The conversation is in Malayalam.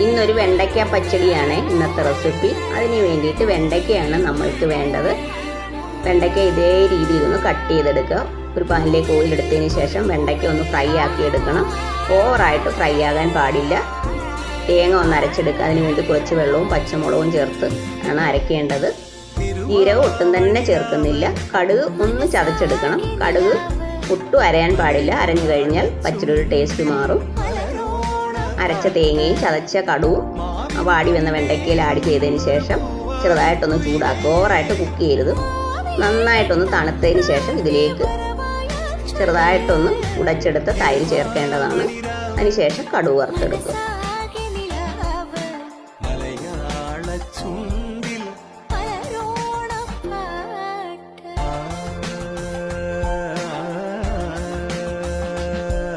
ഇന്നൊരു വെണ്ടയ്ക്ക പച്ചടിയാണ് ഇന്നത്തെ റെസിപ്പി. അതിന് വേണ്ടിയിട്ട് വെണ്ടയ്ക്കയാണ് നമ്മൾക്ക് വേണ്ടത്. വെണ്ടയ്ക്ക ഇതേ രീതിയിൽ ഒന്ന് കട്ട് ചെയ്തെടുക്കുക. ഒരു പാനിലേക്ക് ഓയിലെടുത്തതിന് ശേഷം വെണ്ടയ്ക്ക ഒന്ന് ഫ്രൈ ആക്കി എടുക്കണം. ഓവറായിട്ട് ഫ്രൈ ആകാൻ പാടില്ല. തേങ്ങ ഒന്ന് അരച്ചെടുക്കുക. അതിന് വേണ്ടി കുറച്ച് വെള്ളവും പച്ചമുളകും ചേർത്ത് ആണ് അരയ്ക്കേണ്ടത്. ജീരകം ഒട്ടും തന്നെ ചേർക്കുന്നില്ല. കടുക് ഒന്ന് ചതച്ചെടുക്കണം. കടുക് ഒട്ടും അരയാൻ പാടില്ല. അരഞ്ഞു കഴിഞ്ഞാൽ പച്ചടിയുടെ ടേസ്റ്റ് മാറും. അരച്ച തേങ്ങയും ചതച്ച കടുവും വാടി വന്ന വെണ്ടയ്ക്കയിൽ ആഡ് ചെയ്തതിന് ശേഷം ചെറുതായിട്ടൊന്ന് ചൂടാക്കുക. ഓവറായിട്ട് കുക്ക് ചെയ്യരുത്. നന്നായിട്ടൊന്ന് തണുത്തതിന് ശേഷം ഇതിലേക്ക് ചെറുതായിട്ടൊന്ന് ഉടച്ചെടുത്ത് തൈര് ചേർക്കേണ്ടതാണ്. അതിനുശേഷം കടുക് വറുത്തെടുക്കുക.